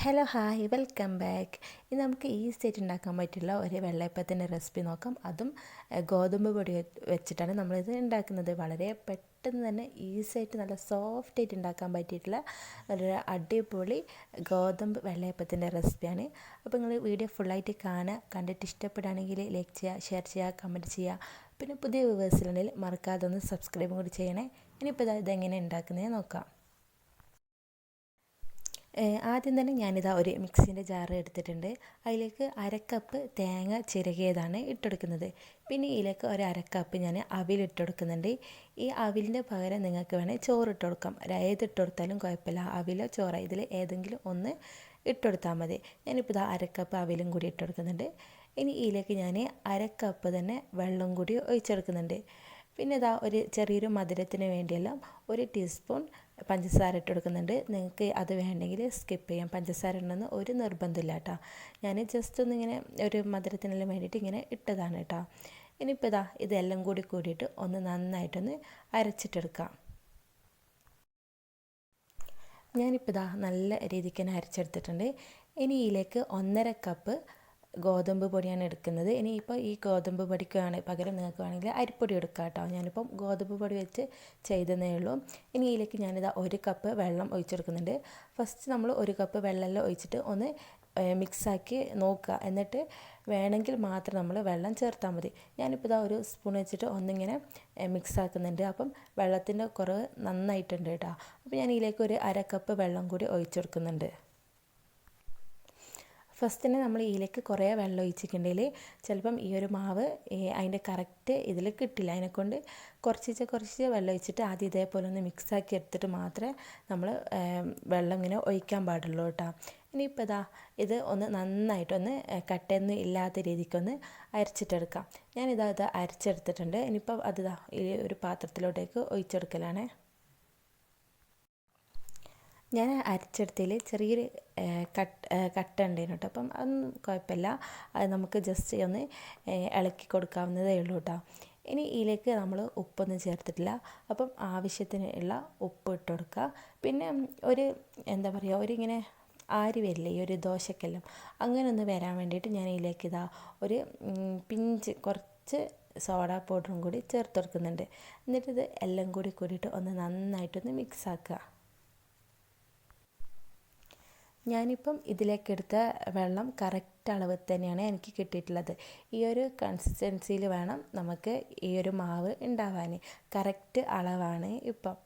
Hello hi welcome back. ഇന്ന് നമുക്ക് easy ആയിട്ട് ഉണ്ടാക്കാൻ പറ്റുള്ള ഒരു വെള്ളയപ്പത്തിൻ്റെ റെസിപ്പി നോക്കാം. അതും ഗോതമ്പ് പൊടി വെച്ചിട്ടാണ് നമ്മളിത് ഉണ്ടാക്കുന്നത്. വളരെ പെട്ടെന്ന് തന്നെ ഈസി ആയിട്ട് നല്ല സോഫ്റ്റ് ആയിട്ട് ഉണ്ടാക്കാൻ പറ്റിയിട്ടുള്ള ഒരു അടിപൊളി ഗോതമ്പ് വെള്ളയപ്പത്തിൻ്റെ റെസിപ്പിയാണ്. അപ്പോൾ നിങ്ങൾ വീഡിയോ ഫുള്ളായിട്ട് കാണുക. കണ്ടിട്ട് ഇഷ്ടപ്പെടുകയാണെങ്കിൽ ലൈക്ക് ചെയ്യുക, ഷെയർ ചെയ്യുക, കമൻറ്റ് ചെയ്യുക. പിന്നെ പുതിയ വ്യൂവേഴ്സിലുണ്ടെങ്കിൽ മറക്കാതെ ഒന്ന് സബ്സ്ക്രൈബും കൂടി ചെയ്യണേ. ഇനിയിപ്പോൾ ഇതെങ്ങനെ ഉണ്ടാക്കുന്നത് നോക്കാം. ആദ്യം തന്നെ ഞാനിതാ ഒരു മിക്സിൻ്റെ ജാർ എടുത്തിട്ടുണ്ട്. അതിലേക്ക് അരക്കപ്പ് തേങ്ങ ചിരകിയതാണ് ഇട്ടെടുക്കുന്നത്. പിന്നെ ഇതിലേക്ക് ഒരു അരക്കപ്പ് ഞാൻ അവിലിട്ട് കൊടുക്കുന്നുണ്ട്. ഈ അവിലിൻ്റെ പകരം നിങ്ങൾക്ക് വേണമെങ്കിൽ ചോറ് ഇട്ട് കൊടുക്കാം. ഏതിട്ട് കൊടുത്താലും കുഴപ്പമില്ല. അവിലോ ചോറോ ഇതിൽ ഏതെങ്കിലും ഒന്ന് ഇട്ടുകൊടുത്താൽ മതി. ഞാനിപ്പോൾ ഇതാ അരക്കപ്പ് അവിലും കൂടി ഇട്ട് കൊടുക്കുന്നുണ്ട്. ഇനി ഇതിലേക്ക് ഞാൻ അരക്കപ്പ് തന്നെ വെള്ളം കൂടി ഒഴിച്ചെടുക്കുന്നുണ്ട്. പിന്നെ ഇതാ ഒരു ചെറിയൊരു മധുരത്തിന് വേണ്ടിയെല്ലാം ഒരു ടീസ്പൂൺ പഞ്ചസാര ഇട്ട് കൊടുക്കുന്നുണ്ട്. നിങ്ങൾക്ക് അത് വേണ്ടെങ്കിൽ സ്കിപ്പ് ചെയ്യാം. പഞ്ചസാര ഇടണമെന്ന് ഒരു നിർബന്ധമില്ല കേട്ടോ. ഞാൻ ജസ്റ്റ് ഒന്നിങ്ങനെ ഒരു മധുരത്തിനെല്ലാം വേണ്ടിയിട്ട് ഇങ്ങനെ ഇട്ടതാണ് കേട്ടോ. ഇനിയിപ്പോൾ ഇതാ ഇതെല്ലാം കൂടിയിട്ട് ഒന്ന് നന്നായിട്ടൊന്ന് അരച്ചിട്ടെടുക്കാം. ഞാനിപ്പോൾ ഇതാ നല്ല രീതിക്ക് തന്നെ അരച്ചെടുത്തിട്ടുണ്ട്. ഇനി ഇതിലേക്ക് 1.5 കപ്പ് ഗോതമ്പ് പൊടിയാണ് എടുക്കുന്നത്. ഇനിയിപ്പോൾ ഈ ഗോതമ്പ് പൊടിക്കാണ് പകരം നിങ്ങൾക്ക് വേണമെങ്കിൽ അരിപ്പൊടി എടുക്കാം കേട്ടോ. ഞാനിപ്പം ഗോതമ്പ് പൊടി വെച്ച് ചെയ്തതേ ഉള്ളൂ. ഇനി ഇതിലേക്ക് ഞാനിതാ 1 കപ്പ് വെള്ളം ഒഴിച്ചെടുക്കുന്നുണ്ട്. ഫസ്റ്റ് നമ്മൾ 1 കപ്പ് വെള്ളമെല്ലാം ഒഴിച്ചിട്ട് ഒന്ന് മിക്സാക്കി നോക്കുക. എന്നിട്ട് വേണമെങ്കിൽ മാത്രം നമ്മൾ വെള്ളം ചേർത്താൽ മതി. ഞാനിപ്പോൾ ഇതാ ഒരു സ്പൂൺ വെച്ചിട്ട് ഒന്നിങ്ങനെ മിക്സാക്കുന്നുണ്ട്. അപ്പം വെള്ളത്തിൻ്റെ കുറവ് നന്നായിട്ടുണ്ട് കേട്ടോ. അപ്പോൾ ഞാൻ ഇതിലേക്ക് ഒരു 1/2 കപ്പ് വെള്ളം കൂടി ഒഴിച്ചെടുക്കുന്നുണ്ട്. ഫസ്റ്റ് തന്നെ നമ്മൾ ഇതിലേക്ക് കുറേ വെള്ളം ഒഴിച്ചിട്ടുണ്ടെങ്കിൽ ചിലപ്പം ഈ ഒരു മാവ് അതിൻ്റെ കറക്റ്റ് ഇതിൽ കിട്ടില്ല. അതിനെക്കൊണ്ട് കുറച്ച് വെള്ളം ഒഴിച്ചിട്ട് ആദ്യം ഇതേപോലെ ഒന്ന് മിക്സാക്കി എടുത്തിട്ട് മാത്രമേ നമ്മൾ വെള്ളം ഇങ്ങനെ ഒഴിക്കാൻ പാടുള്ളൂ കേട്ടോ. ഇനിയിപ്പോൾ ഇതാ ഇത് ഒന്ന് നന്നായിട്ടൊന്ന് കട്ടയൊന്നും ഇല്ലാത്ത രീതിക്കൊന്ന് അരച്ചിട്ടെടുക്കാം. ഞാനിത് അരച്ചെടുത്തിട്ടുണ്ട്. ഇനിയിപ്പോൾ അതിതാ ഈ ഒരു പാത്രത്തിലോട്ടേക്ക് ഒഴിച്ചെടുക്കലാണ്. ഞാൻ അരച്ചെടുത്തതിൽ ചെറിയൊരു കട്ട ഉണ്ടായിരുന്നു കേട്ടോ. അപ്പം അതൊന്നും കുഴപ്പമില്ല. അത് നമുക്ക് ജസ്റ്റ് ഒന്ന് ഇളക്കി കൊടുക്കാവുന്നതേ ഉള്ളൂ കേട്ടോ. ഇനി ഇതിലേക്ക് നമ്മൾ ഉപ്പൊന്നും ചേർത്തിട്ടില്ല. അപ്പം ആവശ്യത്തിനുള്ള ഉപ്പ് ഇട്ട് കൊടുക്കുക. പിന്നെ ഒരു എന്താ പറയുക, ഒരിങ്ങനെ ആരി വരില്ലേ ഈ ഒരു ദോശക്കെല്ലാം, അങ്ങനെ ഒന്ന് വരാൻ വേണ്ടിയിട്ട് ഞാൻ ഇതിലേക്ക് ഒരു പിഞ്ച് കുറച്ച് സോഡാ പൗഡറും കൂടി ചേർത്ത് കൊടുക്കുന്നുണ്ട്. എന്നിട്ടിത് എല്ലാം കൂടിയിട്ട് ഒന്ന് നന്നായിട്ടൊന്ന് മിക്സ് ആക്കുക. ഞാനിപ്പം ഇതിലേക്കെടുത്ത വെള്ളം കറക്റ്റ് അളവ് തന്നെയാണ് എനിക്ക് കിട്ടിയിട്ടുള്ളത്. ഈ ഒരു കൺസിസ്റ്റൻസിയിൽ വേണം നമുക്ക് ഈ ഒരു മാവ് ഉണ്ടാവാൻ. കറക്റ്റ് അളവാണ് ഇപ്പം.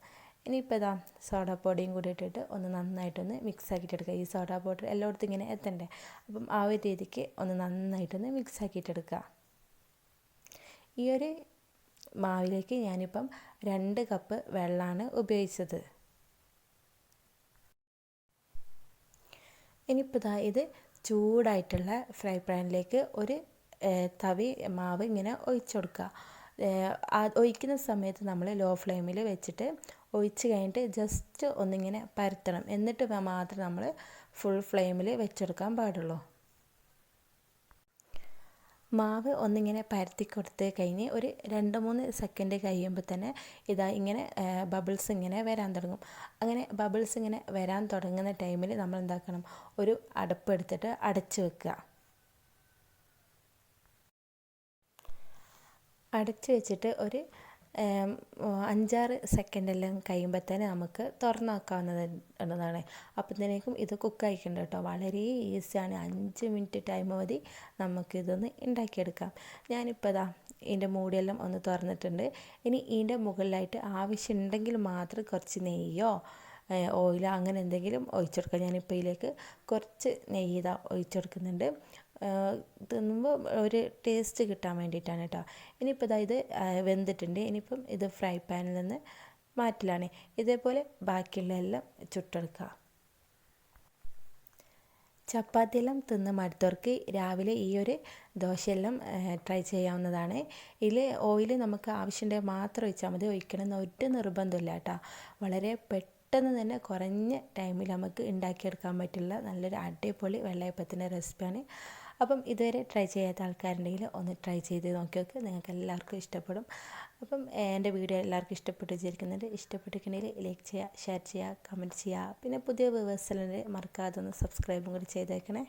ഇനിയിപ്പോൾ ഇതാ സോഡാ പൊടിയും കൂടി ഇട്ടിട്ട് ഒന്ന് നന്നായിട്ടൊന്ന് മിക്സ് ആക്കിയിട്ടെടുക്കുക. ഈ സോഡാ പൗഡർ എല്ലായിടത്തും ഇങ്ങനെ എത്തണ്ടേ. അപ്പം ആ ഒരു രീതിക്ക് ഒന്ന് നന്നായിട്ടൊന്ന് മിക്സ് ആക്കിയിട്ടെടുക്കുക. ഈ ഒരു മാവിലേക്ക് ഞാനിപ്പം 2 കപ്പ് വെള്ളമാണ് ഉപയോഗിച്ചത്. ഇനിയിപ്പോൾ ഇത് ചൂടായിട്ടുള്ള ഫ്രൈ പാനിലേക്ക് ഒരു തവി മാവ് ഇങ്ങനെ ഒഴിച്ചു കൊടുക്കുക. ഒഴിക്കുന്ന സമയത്ത് നമ്മൾ ലോ ഫ്ലെയിമിൽ വെച്ചിട്ട് ഒഴിച്ച് കഴിഞ്ഞിട്ട് ജസ്റ്റ് ഒന്നിങ്ങനെ പരത്തണം. എന്നിട്ട് മാത്രം നമ്മൾ ഫുൾ ഫ്ലെയിമിൽ വെച്ചെടുക്കാൻ പാടുള്ളൂ. മാവ് ഒന്നിങ്ങനെ പരത്തി കൊടുത്ത് കഴിഞ്ഞ് ഒരു 2-3 സെക്കൻഡ് കഴിയുമ്പോൾ തന്നെ ഇങ്ങനെ ബബിൾസ് ഇങ്ങനെ വരാൻ തുടങ്ങും. അങ്ങനെ ബബിൾസ് ഇങ്ങനെ വരാൻ തുടങ്ങുന്ന ടൈമിൽ നമ്മൾ എന്താക്കണം, ഒരു അടപ്പ് എടുത്തിട്ട് അടച്ച് വെക്കുക. അടച്ച് വെച്ചിട്ട് ഒരു 5-6 സെക്കൻഡെല്ലാം കഴിയുമ്പോൾ തന്നെ നമുക്ക് തുറന്ന് വെക്കാവുന്നതാണ്. അപ്പോഴത്തേക്കും ഇത് കുക്കായിട്ടുണ്ട് കേട്ടോ. വളരെ ഈസിയാണ്. 5 മിനിറ്റ് ടൈം മതി നമുക്കിതൊന്ന് ഉണ്ടാക്കിയെടുക്കാം. ഞാനിപ്പോൾ ഇതിൻ്റെ മൂടിയെല്ലാം ഒന്ന് തുറന്നിട്ടുണ്ട്. ഇനി ഇതിൻ്റെ മുകളിലായിട്ട് ആവശ്യമുണ്ടെങ്കിൽ മാത്രം കുറച്ച് നെയ്യോ ഓയിലോ അങ്ങനെ എന്തെങ്കിലും ഒഴിച്ചെടുക്കാം. ഞാനിപ്പോൾ ഇതിലേക്ക് കുറച്ച് നെയ്യ് ഒഴിച്ചെടുക്കുന്നുണ്ട്. തിന്നുമ്പോൾ ഒരു ടേസ്റ്റ് കിട്ടാൻ വേണ്ടിയിട്ടാണ് കേട്ടോ. ഇനിയിപ്പോൾ ഇത് വെന്തിട്ടുണ്ട്. ഇനിയിപ്പം ഇത് ഫ്രൈ പാനിൽ നിന്ന് മാറ്റലാണ്. ഇതേപോലെ ബാക്കിയുള്ള എല്ലാം ചുട്ടെടുക്കുക. ചപ്പാത്തിയെല്ലാം തിന്ന് മടുത്തവർക്ക് രാവിലെ ഈ ഒരു ദോശയെല്ലാം ട്രൈ ചെയ്യാവുന്നതാണ്. ഇതിൽ ഓയിൽ നമുക്ക് ആവശ്യമുണ്ടെങ്കിൽ മാത്രം ഒഴിച്ചാൽ മതി. ഒഴിക്കണമെന്ന് ഒരു നിർബന്ധമില്ല കേട്ടോ. വളരെ പെട്ടെന്ന് തന്നെ കുറഞ്ഞ ടൈമിൽ നമുക്ക് ഉണ്ടാക്കിയെടുക്കാൻ പറ്റുള്ള നല്ലൊരു അടിപൊളി വെള്ളയപ്പത്തിൻ്റെ റെസിപ്പിയാണ്. അപ്പം ഇതുവരെ ട്രൈ ചെയ്യാത്ത ആൾക്കാരുണ്ടെങ്കിൽ ഒന്ന് ട്രൈ ചെയ്ത് നോക്കി നോക്ക്, നിങ്ങൾക്ക് എല്ലാവർക്കും ഇഷ്ടപ്പെടും. അപ്പം എൻ്റെ വീഡിയോ എല്ലാവർക്കും ഇഷ്ടപ്പെട്ടു വിചാരിക്കുന്നുണ്ട്. ഇഷ്ടപ്പെട്ടിട്ടുണ്ടെങ്കിൽ ലൈക്ക് ചെയ്യുക, ഷെയർ ചെയ്യുക, കമൻറ്റ് ചെയ്യുക. പിന്നെ പുതിയ വ്യൂവേഴ്സിനെ മറക്കാതെ ഒന്ന് സബ്സ്ക്രൈബും കൂടി ചെയ്തേക്കണേ.